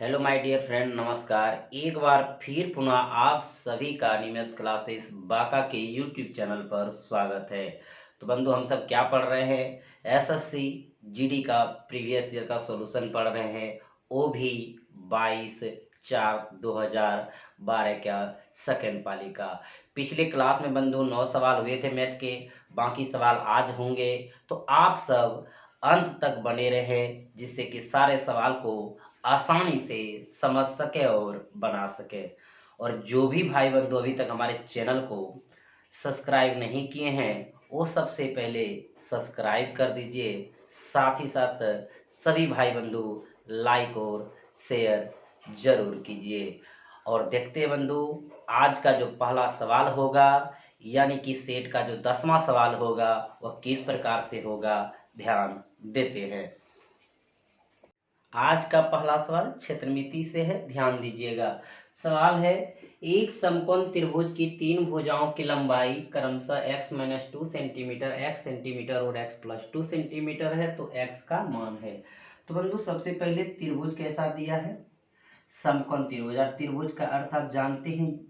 Hello my dear friend, नमस्कार। एक बार फिर पुनः आप सभी का निमेष क्लासेस बाका के यूट्यूब चैनल पर स्वागत है। तो बंधु, हम सब क्या पढ़ रहे हैं? एसएससी जीडी का प्रीवियस ईयर का सॉल्यूशन पढ़ रहे हैं। वो भी 22/4/2012 का सेकेंड पाली का। पिछले क्लास में बंधु 9 सवाल हुए थे मैथ के, बाकी सवाल आज होंगे। तो आप सब अंत तक बने रहे, जिससे कि सारे सवाल को आसानी से समझ सके और बना सके। और जो भी भाई बंधु अभी तक हमारे चैनल को सब्सक्राइब नहीं किए हैं, वो सबसे पहले सब्सक्राइब कर दीजिए। साथ ही साथ सभी भाई बंधु लाइक और शेयर जरूर कीजिए। और देखते हैं बंधु, आज का जो पहला सवाल होगा, यानी कि सेट का जो 10वां सवाल होगा, वह किस प्रकार से होगा, ध्यान देते हैं। आज का पहला सवाल क्षेत्रमिति से है, ध्यान दीजिएगा। सवाल है, एक समकोण त्रिभुज की तीन भुजाओं की लंबाई क्रमशः x-2 सेंटीमीटर, x सेंटीमीटर और x+2 सेंटीमीटर है, तो x का मान है। तो बंधु सबसे पहले त्रिभुज कैसा दिया है? समकोण त्रिभुज। और त्रिभुज का अर्थ आप जानते हैं,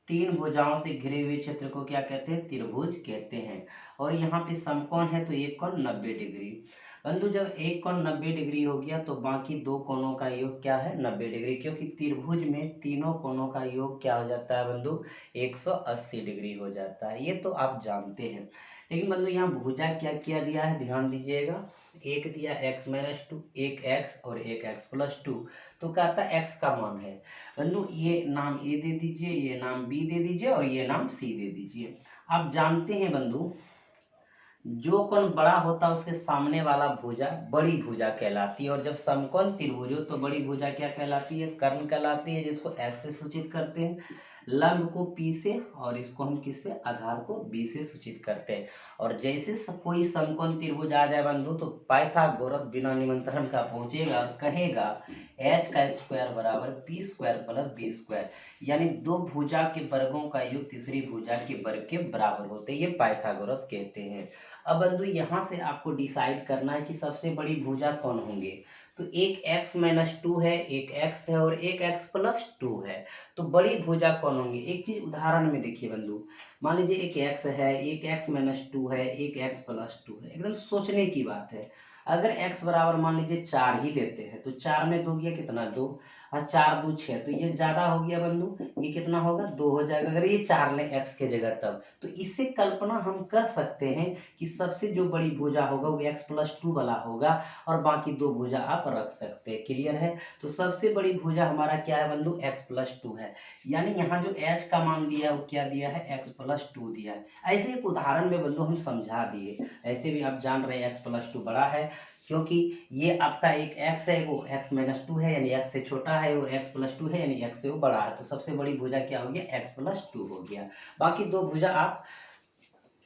तीन भुजाओं से घिरे हुए क्षेत्र को क्या कहते हैं? त्रिभुज कहते हैं। और यहाँ पे समकोण है तो एक कोण 90 डिग्री। बंधु जब एक कोण 90 डिग्री हो गया तो बाकी दो कोणों का योग क्या है? 90 डिग्री, क्योंकि त्रिभुज में तीनों कोणों का योग क्या हो जाता है बंधु? 180 डिग्री हो जाता है। ये तो आप जानते हैं। लेकिन बंधु यहाँ भुजा क्या क्या दिया है, ध्यान दीजिएगा। एक दिया x-2, एक x और एक x+2। तो कहता है x का मान है। बंधु ये नाम ए दे दीजिए, ये नाम बी दे दीजिए और ये नाम सी दे दीजिए। आप जानते हैं बंधु, जो कोण बड़ा होता है उसके सामने वाला भुजा बड़ी भुजा कहलाती है। और जब समकोण त्रिभुज हो तो बड़ी भुजा क्या कहलाती है? कर्ण कहलाती है, जिसको एस से सूचित करते हैं, लंब को पी से, और इसको हम किससे? आधार को बी से सूचित करते हैं। और जैसे कोई समकोण त्रिभुज आ जाए बंधु, तो पाइथागोरस बिना निमंत्रण का पहुंचेगा और कहेगा h का स्क्वायर बराबर p square plus b square, यानी दो भुजा के वर्गों का योग तीसरी भुजा के वर्ग के बराबर होते हैं। ये पाइथागोरस कहते हैं। अब बंधु यहाँ से आपको डिसाइड करना है कि सबसे बड़ी भुजा कौन होंगे। तो एक x-2 है, एक x है और एक x+2 है। तो बड़ी भुजा कौन होंगे? एक चीज उदाहरण में देखिए बंधु, मान लीजिए एक x है, एक x-2 है, एक x+2 है। एकदम सोचने की बात है। अगर x बराबर मान लीजिए 4 ही लेते हैं, तो 4 में 2 गया कितना? 2, और 4 2 6, तो ये ज्यादा हो गया बंधु, ये कितना होगा? 2 हो जाएगा। अगर ये 4 लें x के जगह तब, तो इससे कल्पना हम कर सकते हैं कि सबसे जो बड़ी भुजा होगा वो x+2 वाला होगा, और बाकी दो भुजा आप रख सकते हैं। क्लियर है? तो सबसे बड़ी भुजा हमारा क्या है बंधु? x+2 है। यानी यहाँ जो h का मान दिया है वो क्या दिया है? x+2 दिया है। ऐसे एक उदाहरण में बंधु हम समझा दिए। ऐसे भी आप जान रहे हैं x+2 बड़ा है, क्योंकि ये आपका एक x है, वो x-2 है, यानी x से छोटा है, और x+2 है, यानी x से वो बड़ा है। तो सबसे बड़ी भुजा क्या हो गया? x+2 हो गया। बाकी दो भुजा आप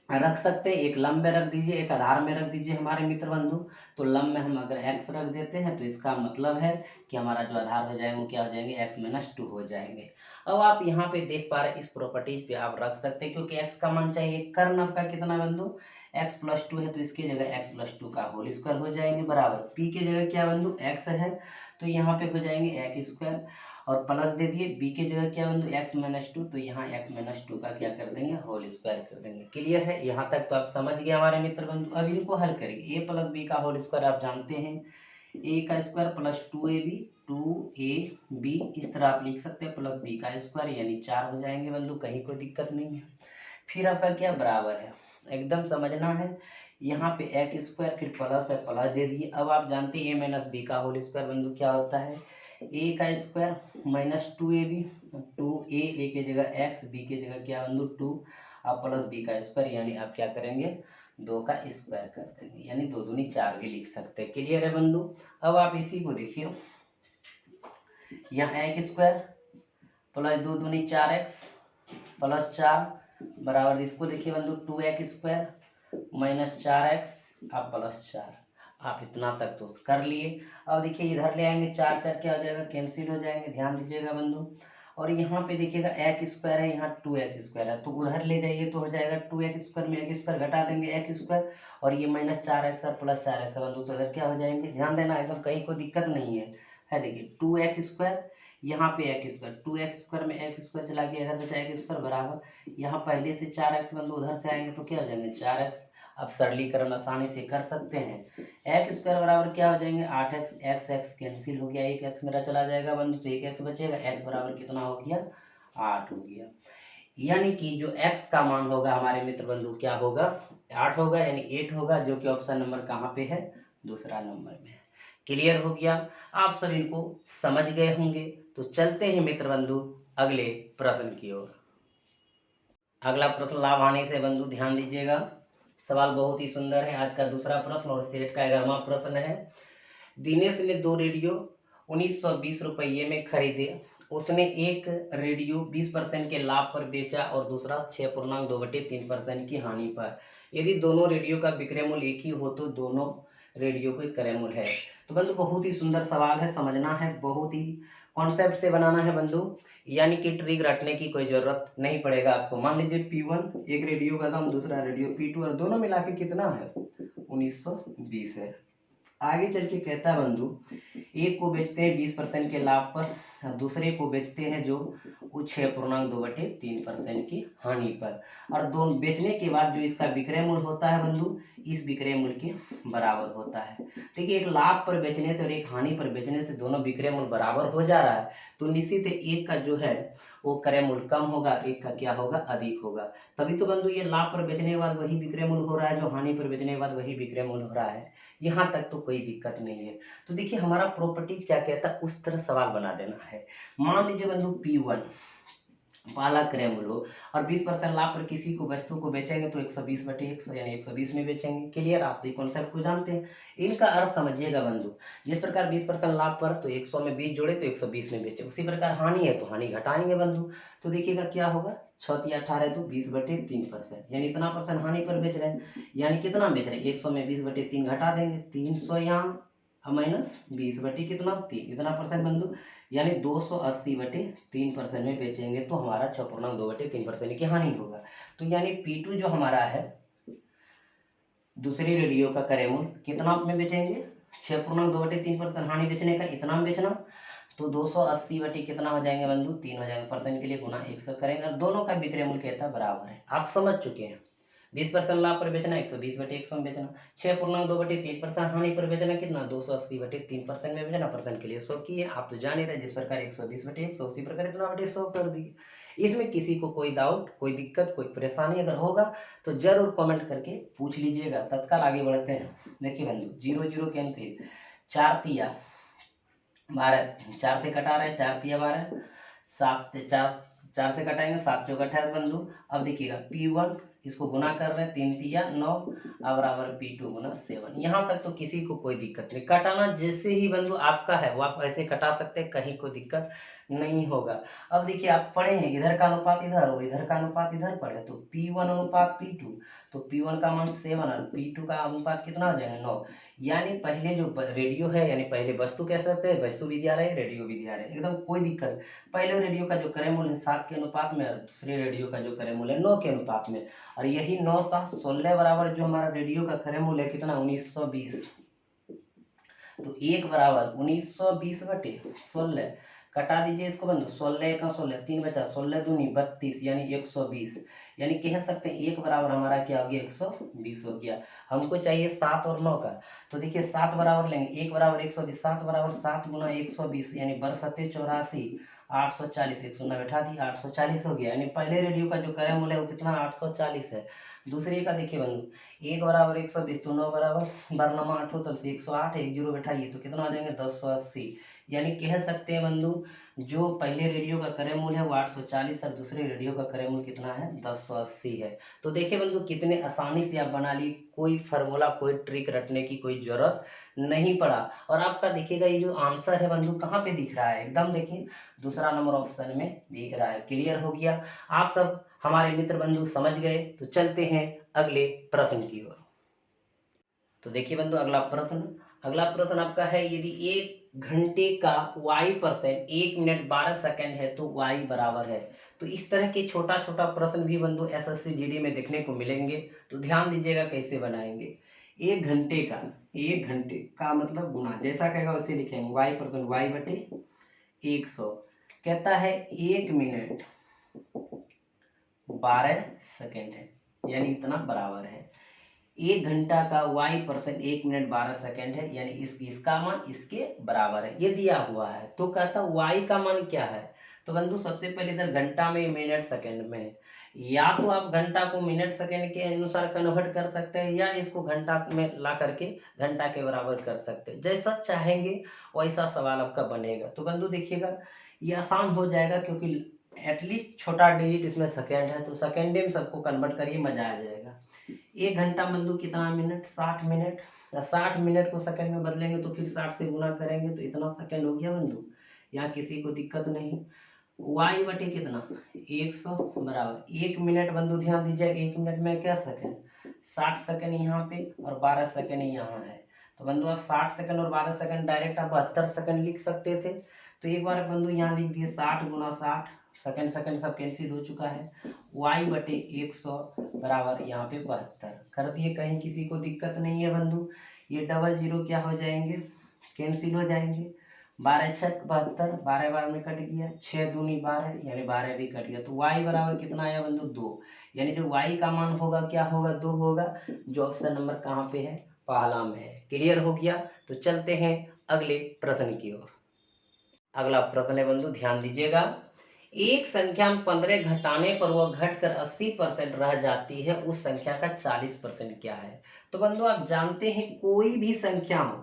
रख सकते हैं, एक लंब में रख दीजिए, एक आधार में रख दीजिए हमारे मित्र बंधु। तो लंब में हम अगर x रख देते हैं तो इसका मतलब है कि हमारा जो आधार हो जाएंगे वो क्या हो जाएंगे? x-2 हो जाएंगे। अब आप यहाँ पे देख पा रहे हैं, इस प्रॉपर्टीज पे आप रख सकते हैं, क्योंकि x का मान चाहिए। कर्ण आपका कितना बंधु? x+2 है, तो इसकी जगह x+2 का होल स्क्वायर हो जाएंगे, बराबर p की जगह क्या बंधु? x है, तो यहाँ पे हो जाएंगे x स्क्वायर, और प्लस दे दिए। b के जगह क्या बंधु? x-2, तो यहाँ x-2 का क्या कर देंगे? होल स्क्वायर कर देंगे। क्लियर है? यहाँ तक तो आप समझ गए हमारे मित्र बंधु। अब इनको हल करेंगे। a प्लस बी का होल स्क्वायर आप जानते हैं, a का स्क्वायर प्लस 2ab, 2ab इस तरह आप लिख सकते हैं, प्लस b का स्क्वायर, यानी 4 हो जाएंगे बंधु, कहीं कोई दिक्कत नहीं है। फिर आपका क्या बराबर है, एकदम समझना है। यहाँ पे a स्क्वायर, फिर प्लस है, प्लस दे दिए। अब आप जानते हैं a माइनस बी का होल स्क्वायर बंधु क्या होता है? a का स्क्वायर माइनस 2ab, 2a की जगह x, b की जगह क्या बंधु? 2, अब प्लस b का स्क्वायर, यानी आप क्या करेंगे? 2 का स्क्वायर कर देंगे, यानी 2 दूनी 4 भी लिख सकते हैं। क्लियर है बंधु? अब आप इसी को देखिए, यहाँ a स्क्वायर प्लस 2 दूनी 4x प्लस 4 बराबर, इसको देखिए बंधु 2x स्क्वायर माइनस 4x आप प्लस 4। आप इतना तक तो कर लिए। अब देखिए इधर ले आएंगे, 4 4 क्या हो जाएगा? कैंसिल हो जाएंगे, ध्यान दीजिएगा बंधु। और यहाँ पे देखिएगा x स्क्वायर है, यहाँ 2x स्क्वायर है, तो उधर ले जाइए तो हो जाएगा 2x स्क्वायर में x स्क्वायर घटा देंगे x स्क्वायर, और ये माइनस 4x और प्लस 4x बंधु, तो इधर क्या हो जाएंगे? ध्यान देना, एकदम कहीं कोई दिक्कत नहीं है। है। देखिए 2x², यहाँ पे x², 2x² में x² चला गया, इधर बचा x² बराबर, यहाँ पहले से 4x बंधु उधर से आएंगे तो क्या हो जाएंगे 4x। अब सरलीकरण आसानी से कर सकते हैं। x² बराबर क्या हो जाएंगे 8x, x कैंसिल हो गया, एक x मेरा चला जाएगा बंधु, तो एक x बचेगा, x बराबर कितना हो गया 8 हो गया। यानी कि जो x का मान होगा हमारे मित्र बंधु क्या होगा 8 होगा, यानी 8 होगा, जो कि ऑप्शन नंबर कहाँ पे है, दूसरा नंबर में है। क्लियर हो गया, आप सब इनको समझ गए होंगे। तो चलते हैं मित्र बंधु अगले प्रश्न की ओर। अगला प्रश्न लाभ हानि से बंधु ध्यान दीजिएगा, सवाल बहुत ही सुंदर है। आज का दूसरा प्रश्न और सेट का 11वां प्रश्न है। दिनेश ने 2 रेडियो 1920 रुपये में खरीदे। उसने एक रेडियो 20% के लाभ पर बेचा और दूसरा 6.2/3% की हानि पर। यदि दोनों रेडियो का विक्रय मूल्य एक ही हो तो दोनों रेडियो के क्रय मूल्य है। तो बंधु बहुत ही सुंदर सवाल है, समझना है, बहुत ही कॉन्सेप्ट से बनाना है बंधु, यानी कि ट्रिक रटने की कोई जरूरत नहीं पड़ेगा आपको। मान लीजिए P1 एक रेडियो का दाम, दूसरा रेडियो P2, और दोनों मिला के कितना है 1920 है। आगे चल के कहता है बंधु एक को बेचते हैं 20% के लाभ पर, दूसरे को बेचते हैं जो 6.2/3% की हानि पर, और दोनों बेचने के बाद जो इसका विक्रय मूल्य होता है बंधु इस विक्रय मूल्य के बराबर होता है। देखिए एक लाभ पर बेचने से और एक हानि पर बेचने से दोनों विक्रय मूल्य बराबर हो जा रहा है, तो निश्चित है एक का जो है वो क्रय मूल्य कम होगा, एक का क्या होगा अधिक होगा। तभी तो बंधु ये लाभ पर बेचने के बाद वही विक्रय मूल्य हो रहा है जो हानि पर बेचने के बाद वही विक्रय मूल्य हो रहा है। यहाँ तक तो कोई दिक्कत नहीं है। तो देखिए हमारा प्रॉपर्टीज क्या कहता है उस तरह सवाल बना देना है। मान लीजिए बंधु P1 पहला क्रय मूल्य हो और 20% लाभ पर किसी को वस्तु को बेचेंगे तो 120/100 यानी 120 में बेचेंगे। क्लियर, आप तो ये कॉन्सेप्ट को जानते हैं। इनका अर्थ समझिएगा बंधु, जिस प्रकार 20% लाभ पर तो 100 में 20 जोड़े तो 120 में बेचे, उसी प्रकार हानि है तो हानि घटाएंगे बंधु। तो देखिएगा क्या होगा 6×18 तो 20/3%, यानी इतना परसेंट हानि पर बेच रहे हैं, यानी कितना बेच रहे हैं 100 में 20/3 घटा देंगे 300 यहाँ माइनस 20/3 कितना 3, इतना परसेंट बंधु, यानी 280/3% में बेचेंगे तो हमारा 6.2/3% की हानि होगा। तो यानी P2 जो हमारा है दूसरी रेडियो का क्रय मूल्य कितना में बेचेंगे 6.2/3% हानि बेचने का, इतना में बेचना, तो 280 कितना हो जाएंगे बंधु 3 हो जाएंगे, परसेंट के लिए गुना 100 करेंगे और दोनों का विक्रय मूल्य कहता है बराबर है। आप समझ चुके हैं 20% लाभ पर बेचना 120/100 में बेचना, 6.2/3% हानि पर बेचना कितना 280/3% में बेचना, परसेंट के लिए 100 किए। आप तो जान ही रहे जिस प्रकार 120/100 उसी प्रकार इतना बटे 100 कर दिए। इसमें किसी को कोई डाउट कोई दिक्कत कोई परेशानी अगर होगा तो जरूर कमेंट करके पूछ लीजिएगा। तत्काल आगे बढ़ते हैं। देखिए बंधु 0 0 कैंसिल, 4 तिया 12, 4 से कटा रहे 4 तिया 12, 7 4 से कटाएंगे 7 चौक 28 बंधु। अब देखिएगा P1 इसको गुना कर रहे हैं 3 तिया 9 अब बराबर P2 गुना 7। यहाँ तक तो किसी को कोई दिक्कत नहीं, कटाना जैसे ही बंधु आपका है वो आप ऐसे कटा सकते हैं, कहीं कोई दिक्कत नहीं होगा। अब देखिए आप पढ़े हैं इधर का अनुपात इधर और इधर का अनुपात इधर पढ़े, तो P1 अनुपात P2, तो P1 का मान 7 और P2 का अनुपात कितना हो जाएगा 9। यानी पहले जो रेडियो है यानी पहले वस्तु कह सकते हैं, वस्तु विद्यालय रेडियो विद्यालय एकदम कोई दिक्कत। पहले रेडियो का जो क्रय मूल्य है 7 के अनुपात में और दूसरे रेडियो का जो क्रय मूल्य है 9 के अनुपात में, और यही 9 7 16 बराबर जो हमारा रेडियो का क्रय मूल्य है कितना 1920, तो 1 बराबर 1920/16 कटा दीजिए इसको बंधु, 16 का 16 3 बचा 16 दूनी 32 यानी 120, यानी कह सकते हैं 1 बराबर हमारा क्या हो गया 120 हो गया। हमको चाहिए 7 और 9 का, तो देखिए 7 बराबर लेंगे 1 बराबर 120, 7 बराबर 7 गुना 120 यानी 62 84 840, 1 शून्य बैठा दी 840 हो गया। यानी पहले रेडियो का जो क्रय मूल्य है वो कितना 840 है। दूसरे का देखिए बंधु 1 बराबर 120 तो 9 बराबर बरनमा 8 होता है 108 1 जीरो बैठाइए तो कितना आ जाएंगे 1080। यानी कह सकते हैं बंधु जो पहले रेडियो का क्रय मूल्य है वो 840 और दूसरे रेडियो का क्रय मूल्य कितना है 1080 है। तो देखिए बंधु कितने आसानी से आप बना ली, कोई फार्मूला कोई ट्रिक रटने की कोई जरूरत नहीं पड़ा। और आपका देखिएगा ये जो आंसर है बंधु कहाँ पे दिख रहा है, एकदम देखिए दूसरा नंबर ऑप्शन में दिख रहा है। क्लियर हो गया, आप सब हमारे मित्र बंधु समझ गए। तो चलते हैं अगले प्रश्न की ओर। तो देखिए बंधु अगला प्रश्न आपका है, यदि 1 घंटे का y% 1 मिनट 12 सेकंड है तो y बराबर है। तो इस तरह के छोटा छोटा प्रश्न भी बंधु SSC GD में देखने को मिलेंगे, तो ध्यान दीजिएगा कैसे बनाएंगे। 1 घंटे का 1 घंटे का मतलब गुना, जैसा कहेगा वैसे लिखेंगे, y% y बटे 100। कहता है 1 मिनट 12 सेकेंड है, यानी इतना बराबर है। 1 घंटा का y% 1 मिनट 12 सेकेंड है, यानी इसका मान इसके बराबर है, ये दिया हुआ है। तो कहता y का मान क्या है, तो बंधु सबसे पहले इधर घंटा में, मिनट सेकेंड में, या तो आप घंटा को मिनट सेकेंड के अनुसार कन्वर्ट कर सकते हैं, या इसको घंटा में ला करके घंटा के बराबर कर सकते हैं, जैसा चाहेंगे वैसा सवाल आपका बनेगा। तो बंधु देखिएगा ये आसान हो जाएगा, क्योंकि एटलीस्ट छोटा डिजिट इसमें सेकेंड है, तो सेकेंड में सबको कन्वर्ट करिए, मजा आ जाएगा। 1 घंटा बंधु कितना मिनट, 60 मिनट, 60 मिनट को सेकंड में बदलेंगे तो फिर 60 से गुना करेंगे तो इतना सेकंड हो गया बंधु। यहाँ किसी को दिक्कत नहीं। y बटे कितना 100 बराबर 1 मिनट, बंधु ध्यान दीजिए 1 मिनट में क्या सेकंड, 60 सेकंड यहाँ पे और 12 सेकंड यहाँ है। तो बंधु आप 60 सेकंड और 12 सेकंड डायरेक्ट आप 72 सेकंड लिख सकते थे। तो एक बार बंधु यहाँ लिख दिए 60 गुना 60, सेकंड सेकंड सब कैंसिल हो चुका है। y बटे 100 बराबर यहाँ पे 72 कर दिए, कहीं किसी को दिक्कत नहीं है बंधु। ये डबल जीरो क्या हो जाएंगे, कैंसिल हो जाएंगे। 12 छक 72, 12 बार में कट गया, 6 दूनी 12, यानी 12 भी कट गया। तो y बराबर कितना आया बंधु 2, यानी जो y का मान होगा क्या होगा 2 होगा, जो ऑप्शन नंबर कहाँ पे है, पहला में है। क्लियर हो गया। तो चलते हैं अगले प्रश्न की ओर। अगला प्रश्न है बंधु ध्यान दीजिएगा, एक संख्या में 15 घटाने पर वह घटकर 80% रह जाती है, उस संख्या का 40% क्या है। तो बंधु आप जानते हैं कोई भी संख्या हो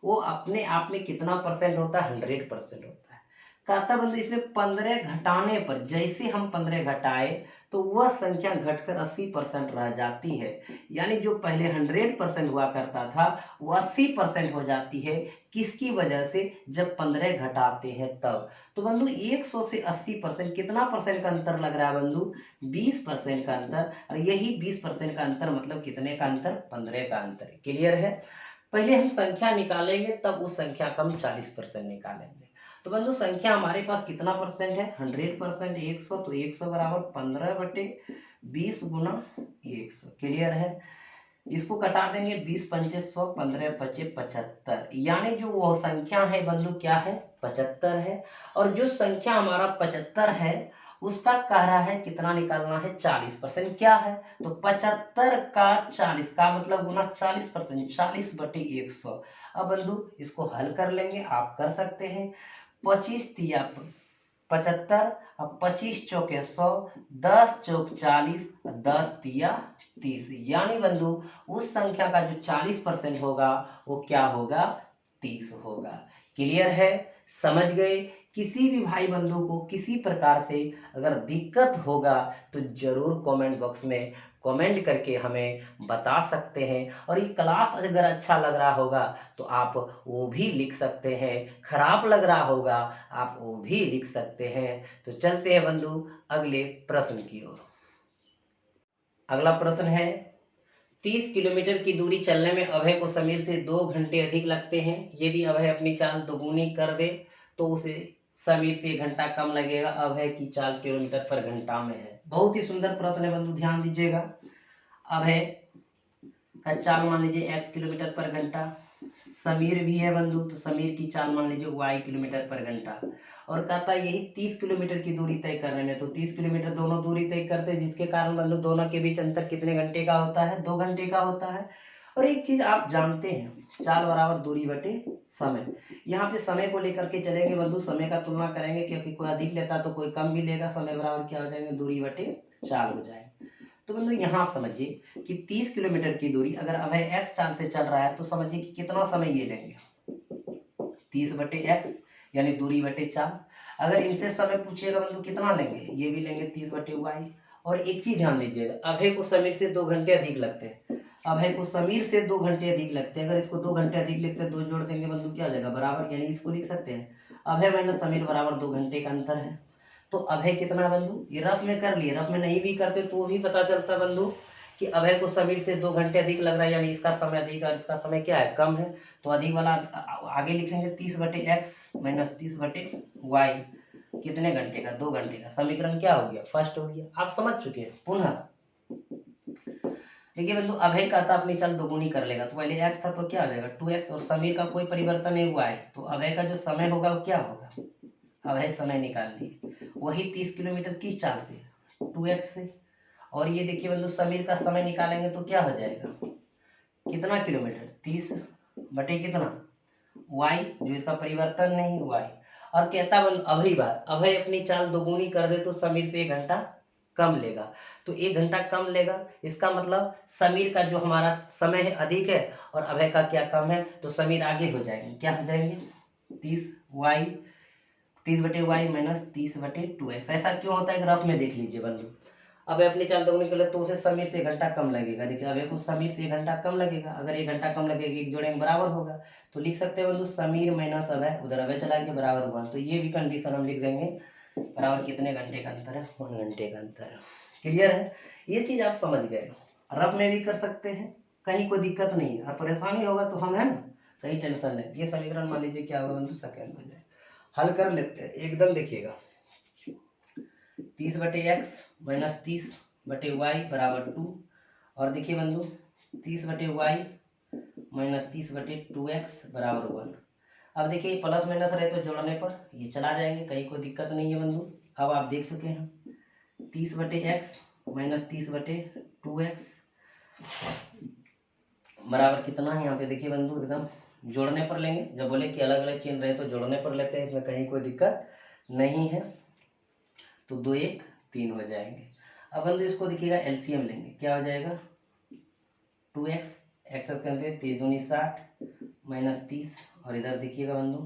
वो अपने आप में कितना परसेंट होता है, 100% होता है। कहता बंधु इसमें 15 घटाने पर, जैसे हम 15 घटाए तो वह संख्या घटकर 80% रह जाती है, यानी जो पहले 100% हुआ करता था वो 80% हो जाती है। किसकी वजह से, जब 15 घटाते हैं तब। तो बंधु 100 से 80% कितना परसेंट का अंतर लग रहा है बंधु, 20% का अंतर। और यही 20% का अंतर मतलब कितने का अंतर, 15 का अंतर। क्लियर है। पहले हम संख्या निकालेंगे तब उस संख्या का हम 40% निकालेंगे। तो बंधु संख्या हमारे पास कितना परसेंट है, 100%, 100, तो 100 बराबर 15 बटे 20 गुना 100। क्लियर है। इसको कटा देंगे, 20 पंचे 100, 15 पचे 75, यानी जो वो संख्या है बंधु क्या है, 75 है। और जो संख्या हमारा 75 है उसका कह रहा है कितना निकालना है, 40% क्या है। तो 75 का 40 का मतलब गुना 40%, 40 बटे 100। अब बंधु इसको हल कर लेंगे, आप कर सकते हैं। 25 तिया 75, अब 25 चौके 100, 10 चौक 40, 10 तिया 30, यानी बंधु उस संख्या का जो 40% होगा वो क्या होगा, 30 होगा। क्लियर है, समझ गए। किसी भी भाई बंधु को किसी प्रकार से अगर दिक्कत होगा तो जरूर कमेंट बॉक्स में कमेंट करके हमें बता सकते हैं। और ये क्लास अगर अच्छा लग रहा होगा तो आप वो भी लिख सकते हैं, खराब लग रहा होगा आप वो भी लिख सकते हैं। तो चलते हैं बंधु अगले प्रश्न की ओर। अगला प्रश्न है, 30 किलोमीटर की दूरी चलने में अभय को समीर से 2 घंटे अधिक लगते हैं। यदि अभय अपनी चाल दोगुनी कर दे तो उसे समीर से 1 घंटा कम लगेगा। अभय की चाल किलोमीटर पर घंटा में है। बहुत ही सुंदर प्रश्न है बंधु, ध्यान दीजिएगा। अभय का चाल मान लीजिए x किलोमीटर पर घंटा, समीर भी है बंधु, तो समीर की चाल मान लीजिए y किलोमीटर पर घंटा। और कहता है यही 30 किलोमीटर की दूरी तय करने में, तो 30 किलोमीटर दोनों दूरी तय करते हैं, जिसके कारण बंधु दोनों के बीच अंतर कितने घंटे का होता है, 2 घंटे का होता है। और एक चीज आप जानते हैं, चाल बराबर दूरी बटे समय। यहाँ पे समय को लेकर के चलेंगे बंधु, समय का तुलना करेंगे, क्योंकि कोई अधिक लेता तो कोई कम भी लेगा। समय बराबर क्या हो जाएंगे, दूरी बटे चाल हो जाएगा। तो बंधु यहाँ आप समझिए कि 30 किलोमीटर की दूरी अगर अभय x चाल से चल रहा है तो समझिए कि कितना समय ये लेंगे, 30 बटे x, यानी दूरी बटे चाल। अगर इनसे समय पूछिएगा बंधु कितना लेंगे, ये भी लेंगे 30 बटे y। और एक चीज ध्यान दीजिएगा, अभय को समीर से 2 घंटे अधिक लगते हैं। अभय को समीर से 2 घंटे अधिक लगते हैं। अगर इसको 2 घंटे अधिक लिखते हैं, 2 जोड़ देंगे बंधु क्या हो जाएगा, बराबर, यानी इसको लिख सकते हैं अभय माइनस समीर बराबर 2 घंटे का अंतर है। तो अभय कितना बंधु, ये रफ में कर लिए, रफ में नहीं भी करते तो भी पता चलता बंधु कि अभय को समीर से 2 घंटे अधिक लग रहा है, यानी इसका समय अधिक और इसका समय क्या है, कम है। तो अधिक वाला आगे लिखेंगे 30 बटे x माइनस 30 बटे y, कितने घंटे का, 2 घंटे का। समीकरण क्या हो गया, फर्स्ट हो गया। आप समझ चुके हैं। पुनः देखिए बंधु, अभय का था अपनी चाल दोगुनी कर लेगा, तो पहले x था तो क्या हो जाएगा 2x, और समीर का कोई परिवर्तन नहीं हुआ है, तो अभय का जो समय होगा वो क्या होगा, अभय समय निकाल लिए वही 30 किलोमीटर किस चाल से 2x से। और ये देखिए बंधु, समीर का समय निकालेंगे तो क्या हो जाएगा, कितना किलोमीटर 30 बटे कितना y, जो इसका परिवर्तन नहीं y। और कहता बंधु अभरी बार, अभय अपनी चाल दोगुनी कर दे तो समीर से 1 घंटा कम लेगा, तो 1 घंटा कम लेगा, इसका मतलब समीर का जो हमारा समय है अधिक है और अभय का क्या कम है, तो समीर आगे हो जाएंगे, क्या हो जाएंगे 30y, 30/y माइनस 30/2x। ऐसा क्यों होता है ग्राफ में देख लीजिए बंधु। अब अपनी चाल दोगुनी कर ले तो उसे समीर से 1 घंटा कम लगेगा, देखिए अभय को समीर से 1 घंटा कम लगेगा, अगर 1 घंटा कम लगेगा एक जोड़ेंगे बराबर होगा, तो लिख सकते हैं बंधु समीर माइनस अभय, उधर अभय चला गया बराबर 1, तो ये भी कंडीशन हम लिख देंगे बराबर कितने घंटे का अंतर है 1 घंटे का अंतर है। क्लियर है, ये चीज आप समझ गए, रफ में भी कर सकते हैं, कहीं कोई दिक्कत नहीं है, और परेशानी होगा तो हम है ना, कहीं टेंशन नहीं। ये समीकरण मान लीजिए क्या होगा बंधु सेकंड हो जाए, हल कर लेते हैं एकदम, देखिएगा 30/x माइनस 30/y बराबर 2, और देखिए बंधु 30/y माइनस 30/2x बराबर 1। अब देखिए प्लस माइनस रहे तो जोड़ने पर ये चला जाएंगे, कहीं कोई दिक्कत नहीं है बंधु। अब आप देख चुके हैं 30/x माइनस 30/2x बराबर कितना है, यहाँ पे देखिए बंधु एकदम जोड़ने पर लेंगे, जब बोले कि अलग अलग चिन्ह रहे तो जोड़ने पर लेते हैं, इसमें कहीं कोई दिक्कत नहीं है, तो 2 1 3 हो जाएंगे। अब बंधु इसको देखिएगा एलसीएम लेंगे, क्या हो जाएगा 2x, एक्स करते हैं 3 दूनी 60 माइनस 30, और इधर देखिएगा बंधु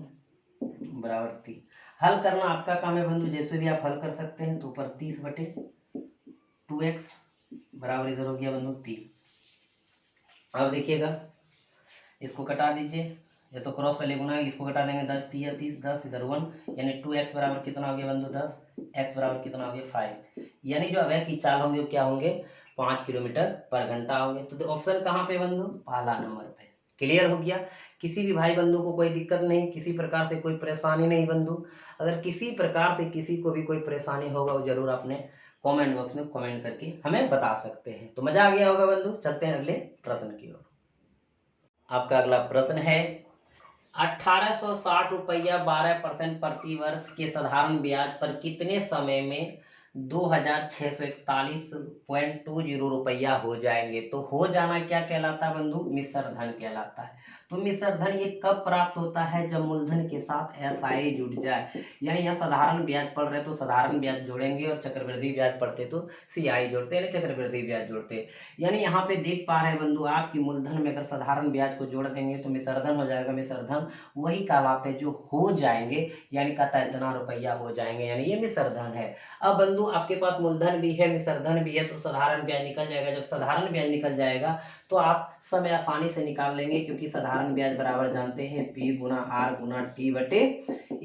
बराबर 3। हल करना आपका काम है बंधु, जैसे भी आप हल कर सकते हैं, तो ऊपर 30/2x बराबर इधर हो गया बंधु 3। अब देखिएगा इसको कटा दीजिए, ये तो क्रॉस पहले गुना है, इसको कटा देंगे 10 3 30 10 इधर 1, यानी 2x बराबर कितना हो गया बंधु 10, x बराबर कितना हो गया 5, यानी जो अभय की चाल होंगे वो क्या होंगे 5 किलोमीटर पर घंटा होंगे। तो ऑप्शन कहाँ पे बंधु, पहला नंबर पे। क्लियर हो गया, किसी भी भाई बंधु को कोई दिक्कत नहीं, किसी प्रकार से कोई परेशानी नहीं बंधु। अगर किसी प्रकार से किसी को भी कोई परेशानी होगा वो जरूर अपने कमेंट बॉक्स में कमेंट करके हमें बता सकते हैं। तो मजा आ गया होगा बंधु, चलते हैं अगले प्रश्न की ओर। आपका अगला प्रश्न है 1860 रुपया 12% प्रति वर्ष के साधारण ब्याज पर कितने समय में 2641.20 रुपया हो जाएंगे। तो हो जाना क्या कहलाता है बंधु, मिश्र धन कहलाता है। तो मिश्र धन ये कब प्राप्त होता है, जब मूलधन के साथ एसआई जुड़ जाए, यानी यहाँ साधारण ब्याज पड़ रहे तो साधारण ब्याज जोड़ेंगे, और चक्रवृद्धि ब्याज पड़ते तो सीआई जोड़ते, यानी चक्रवृद्धि ब्याज जोड़ते। यानी यहाँ पे देख पा रहे हैं बंधु, आपकी मूलधन में अगर साधारण ब्याज को जोड़ देंगे तो मिश्र धन हो जाएगा। मिश्र धन वही कहलाते हैं जो हो जाएंगे, यानी कहता है इतना रुपया हो जाएंगे, यानी ये मिश्र धन है। अब बंधु आपके पास मूलधन भी है मिश्र धन भी है, तो साधारण ब्याज निकल जाएगा। जब साधारण ब्याज निकल जाएगा तो आप समय आसानी से निकाल लेंगे, क्योंकि साधारण ब्याज बराबर जानते हैं P गुना R गुना T बटे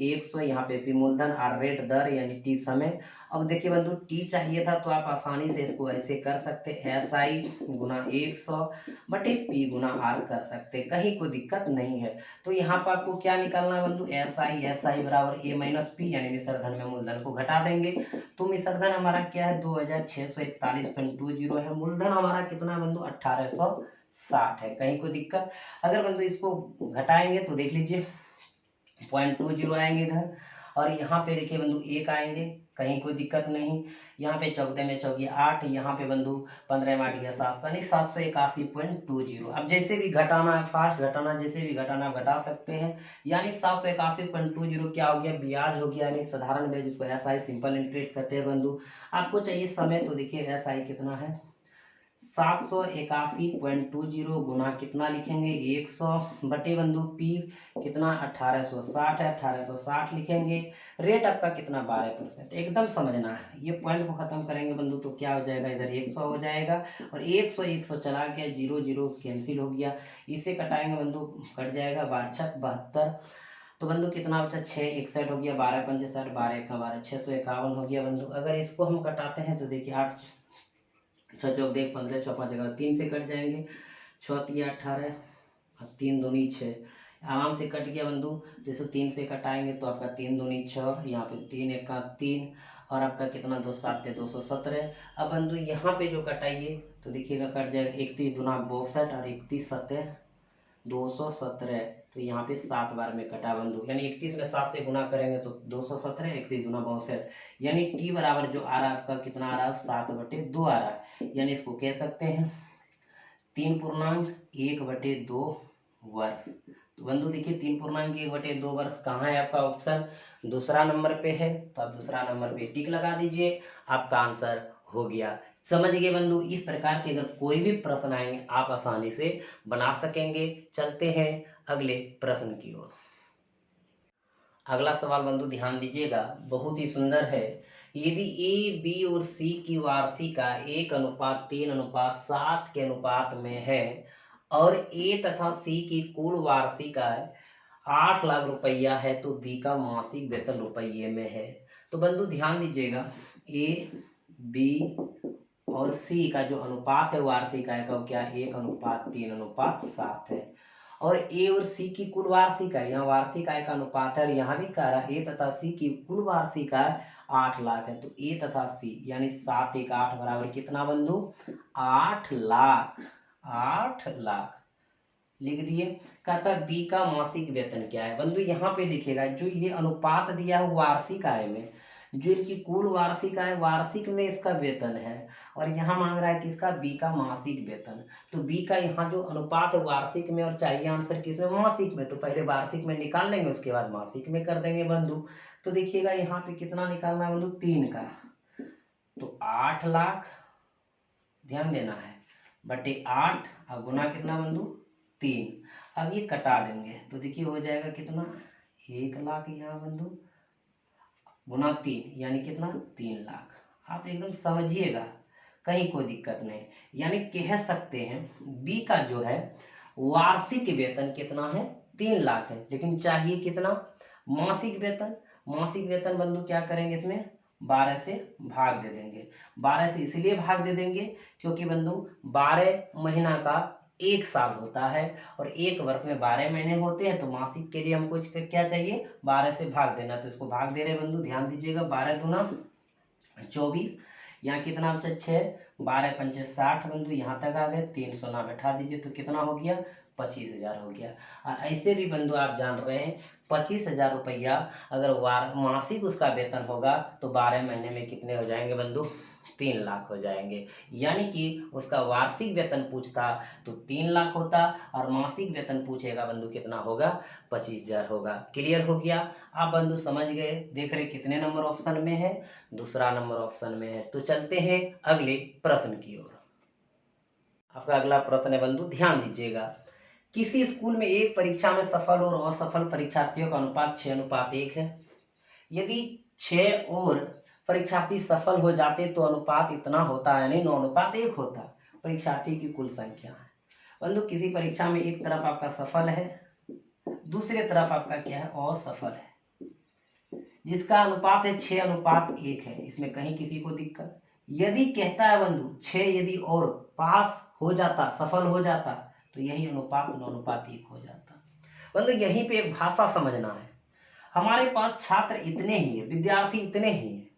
100। यहाँ पे P मूलधन, R रेट दर यानी T समय। अब देखिए बंधु T चाहिए था तो आप आसानी से इसको ऐसे कर सकते, SI गुना 100 बटे P गुना R कर सकते, कहीं कोई दिक्कत नहीं है। तो यहाँ पर आपको क्या निकालना है बंधु, SI बराबर A माइनस P, यानी मिश्र धन में मूलधन को घटा देंगे। तो मिश्र धन हमारा क्या है 2641.20 है, मूलधन हमारा कितना है बंधु 1860 है, कहीं कोई दिक्कत। अगर बंधु इसको घटाएंगे तो देख लीजिए 0.20 आएंगे इधर, और यहाँ पे देखिए बंधु 1 आएंगे, कहीं कोई दिक्कत नहीं। यहाँ पे चौथे में चौकी 8, यहाँ पे बंधु 15 में 8 गया 7, यानी 781.20। अब जैसे भी घटाना है, फास्ट घटाना, जैसे भी घटाना घटा सकते हैं, यानी 781.20 क्या हो गया, ब्याज हो गया, यानी साधारण ब्याज, जिसको एसआई सिंपल इंटरेस्ट कहते हैं बंधु। आपको चाहिए समय, तो देखिए एसआई कितना है 781.20 गुना कितना लिखेंगे 100 बटे बंधु P कितना 1860 है, 1860 लिखेंगे। रेट आपका कितना 12%, एकदम समझना है। ये पॉइंट को खत्म करेंगे बंधु तो क्या हो जाएगा, इधर 100 हो जाएगा, और 100 चला गया, 0 0 कैंसिल हो गया। इससे कटाएंगे बंधु, कट जाएगा 12 6 72। तो बंधु कितना बचा 6 61 हो गया, 12 5 60, 12 1 12 651 हो गया बंधु। अगर इसको हम कटाते हैं तो देखिए 8 6 चौक देख 15 6 5 11 3 से कट जाएंगे, 6 3 18 और 3 दूनी 6, आराम से कट गया बंधु। तो इसको 3 से कटाएंगे तो आपका 3 दूनी 6, यहाँ पे 3 1 3, और आपका कितना 2 7 अब बंधु यहाँ पे जो कटाइए तो देखिएगा कट जाएगा 31 दूना 62 और 31 7 217। तो यहाँ पे 7 बार में कटा बंधु, यानी 31 में 7 से गुना करेंगे तो 217, 31 दूना 62, यानी टी बराबर जो आ रहा है आपका कितना आ रहा है 7/2 आ रहा है। यानी इसको कह सकते हैं 3.1/2 वर्ष। तो बंधु देखिए 3.1/2 वर्ष कहाँ है आपका ऑप्शन दूसरा नंबर पे है, तो आप दूसरा नंबर पे टिक लगा दीजिए, आपका आंसर हो गया। समझ गए बंधु, इस प्रकार के अगर कोई भी प्रश्न आएंगे आप आसानी से बना सकेंगे। चलते हैं अगले प्रश्न की ओर। अगला सवाल बंधु ध्यान दीजिएगा, बहुत ही सुंदर है। यदि ए बी और सी की वार्षिका 1:3:7 के अनुपात में है और ए तथा सी की कुल वार्षिका 8 लाख रुपया है तो बी का मासिक वेतन रुपये में है। तो बंधु ध्यान दीजिएगा, ए बी और सी का जो अनुपात है वार्षिक आय का क्या 1:3:7 है, और ए और सी की कुल वार्षिक आय, यहाँ वार्षिक आय का अनुपात है और यहाँ भी कह रहा है ए तथा सी की कुल वार्षिक आय 8 लाख है। तो ए तथा सी यानी 7 1 8 बराबर कितना बंधु 8 लाख, 8 लाख लिख दिए। कहता है बी का मासिक वेतन क्या है। बंधु यहाँ पे देखिएगा जो ये अनुपात दिया है वार्षिक आय में, जो इनकी कुल वार्षिक आय वार्षिक में इसका वेतन है, और यहाँ मांग रहा है किसका बी का मासिक वेतन। तो बी का यहाँ जो अनुपात है वार्षिक में और चाहिए आंसर किसमें मासिक में, तो पहले वार्षिक में निकाल लेंगे उसके बाद मासिक में कर देंगे बंधु। तो देखिएगा यहाँ पे कितना निकालना है बंधु 3 का, तो 8 लाख ध्यान देना है बटे 8 और गुना कितना बंधु 3। अब ये कटा देंगे तो देखिए हो जाएगा कितना 1 लाख यहाँ बंधु गुना 3 यानी कितना 3 लाख। आप एकदम समझिएगा, कहीं कोई दिक्कत नहीं। यानी कह सकते हैं बी का जो है वार्षिक वेतन कितना है 3 लाख है, लेकिन चाहिए कितना मासिक वेतन। मासिक वेतन बंधु क्या करेंगे इसमें 12 से भाग दे देंगे। 12 से इसलिए भाग दे देंगे क्योंकि बंधु 12 महीना का 1 साल होता है और 1 वर्ष में 12 महीने होते हैं, तो मासिक के लिए हमको क्या चाहिए 12 से भाग देना। तो इसको भाग दे रहे बंधु, ध्यान दीजिएगा 12 दूना 24, यहाँ कितना बचा 6, 12 पंचे 60 बंधु यहाँ तक आ गए, 300 ना बैठा दीजिए तो कितना हो गया 25,000 हो गया। और ऐसे भी बंधु आप जान रहे हैं 25,000 रुपया अगर मासिक उसका वेतन होगा तो 12 महीने में कितने हो जाएंगे बंधु 3 लाख हो जाएंगे। यानी कि उसका वार्षिक वेतन पूछता तो 3 लाख होता और मासिक वेतन पूछेगा बंधु कितना होगा 25,000 होगा। क्लियर हो गया, आप बंधु समझ गए। देख रहे कितने नंबर ऑप्शन में है, दूसरा नंबर ऑप्शन में है। तो चलते हैं अगले प्रश्न की ओर। आपका अगला प्रश्न है बंधु ध्यान दीजिएगा, किसी स्कूल में एक परीक्षा में सफल और असफल परीक्षार्थियों का अनुपात 6:1 है। यदि 6 और परीक्षार्थी सफल हो जाते तो अनुपात इतना होता है, यानी 9:1 होता। परीक्षार्थी की कुल संख्या है बंधु, किसी परीक्षा में एक तरफ आपका सफल है, दूसरे तरफ आपका क्या है असफल है, जिसका अनुपात है 6:1 है। इसमें कहीं किसी को दिक्कत, यदि कहता है बंधु 6 यदि और पास हो जाता सफल हो जाता तो यही अनुपात 9:1 हो जाता। बंधु यहीं पे एक भाषा समझना है, हमारे पास छात्र इतने ही है, विद्यार्थी इतने ही है,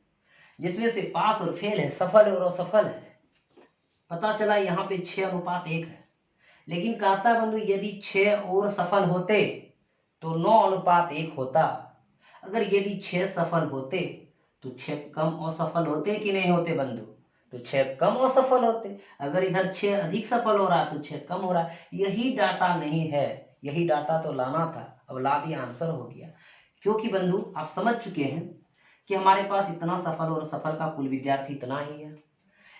जिसमें से पास और फेल है, सफल और असफल है। पता चला यहाँ पे 6:1 है, लेकिन कहता है बंधु यदि 6 और सफल होते तो 9:1 होता। अगर यदि 6 सफल होते तो 6 कम असफल होते कि नहीं होते बंधु, तो 6 कम असफल होते। अगर इधर 6 अधिक सफल हो रहा तो 6 कम हो रहा। यही डाटा नहीं है, यही डाटा तो लाना था, अब ला दिया आंसर हो गया। क्योंकि बंधु आप समझ चुके हैं कि हमारे पास इतना सफल और सफल का कुल विद्यार्थी इतना ही है।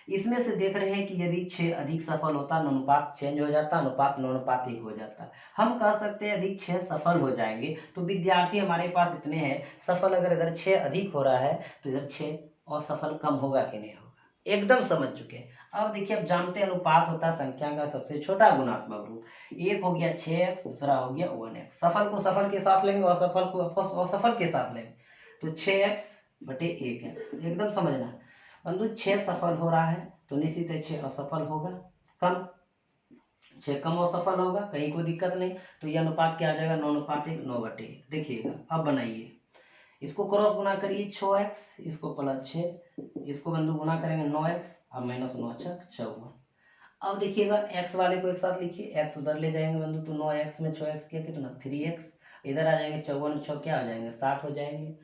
इसमें से देख रहे हैं कि यदि 6 अधिक सफल होता अनुपात चेंज हो जाता, अनुपात 9:1 हो जाता। हम कह सकते हैं यदि 6 सफल हो जाएंगे तो विद्यार्थी हमारे पास इतने हैं, सफल अगर इधर 6 अधिक हो रहा है तो इधर 6 असफल कम होगा कि नहीं होगा। एकदम समझ चुके हैं। अब देखिए अब जानते हैं अनुपात होता है संख्या का सबसे छोटा गुणात्मक रूप। एक हो गया 6x, दूसरा हो गया 1x। सफल को सफल के साथ लेंगे, असफल को असफल के साथ लेंगे, तो 6x/1x। एकदम समझना बंधु 6 सफल हो रहा है तो निश्चित है 6 असफल होगा, कम 6 कम असफल होगा, कहीं कोई दिक्कत नहीं। तो यह अनुपात क्या आ जाएगा 9:1 9/1। देखिएगा अब बनाइए, इसको क्रॉस गुना करिए 6x, इसको प्लस 6, इसको बंधु गुना करेंगे 9x और माइनस 9 छक 54। अब देखिएगा x वाले को एक साथ लिखिए, x उधर ले जाएंगे बंधु तो 9x में 6x किया कितना 3x, इधर आ जाएंगे 54 6 क्या हो जाएंगे 60 हो जाएंगे।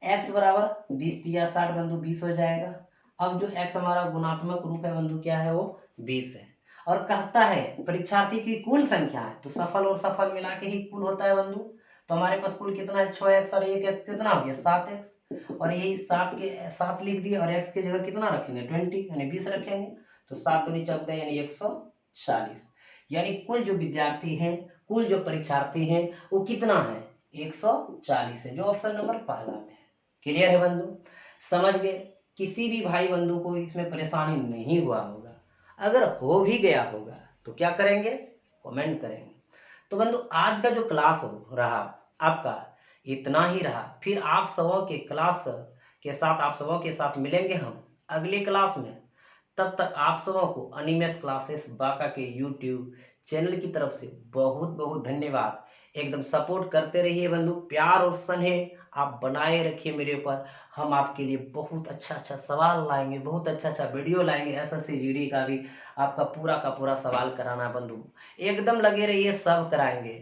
x बराबर 20 या 60 बंधु 20 हो जाएगा। अब जो x हमारा गुणात्मक रूप है बंधु क्या है वो 20 है, और कहता है परीक्षार्थी की कुल संख्या है, तो सफल और सफल मिला के ही कुल होता है बंधु। तो हमारे पास कुल कितना है 6x और 1x कितना हो गया 7x, और यही 7 के 7 लिख दिए और x की जगह कितना रखेंगे 20 यानी 20 रखेंगे, तो 7 दूनी 14 यानी 140। यानी कुल जो विद्यार्थी हैं, कुल जो परीक्षार्थी हैं वो कितना है 140 है, जो ऑप्शन नंबर पहला में है। क्लियर है बंधु, समझ गए। किसी भी भाई बंधु को इसमें परेशानी नहीं हुआ होगा, अगर हो भी गया होगा तो क्या करेंगे कमेंट करेंगे। तो बंधु आज का जो क्लास हो रहा आपका इतना ही रहा, फिर आप सबों के क्लास के साथ आप सबों के साथ मिलेंगे हम अगली क्लास में। तब तक आप सबों को अनिमेष क्लासेस बाका के यूट्यूब चैनल की तरफ से बहुत बहुत धन्यवाद। एकदम सपोर्ट करते रहिए बंधु, प्यार और स्नेह आप बनाए रखिए मेरे ऊपर। हम आपके लिए बहुत अच्छा अच्छा सवाल लाएंगे, बहुत अच्छा अच्छा वीडियो लाएंगे, एसएससी जीडी का भी आपका पूरा का पूरा सवाल कराना है बंधु, एकदम लगे रहिए, सब कराएंगे।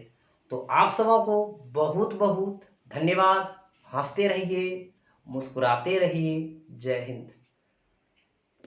तो आप सबों को बहुत बहुत धन्यवाद। हंसते रहिए, मुस्कुराते रहिए। जय हिंद।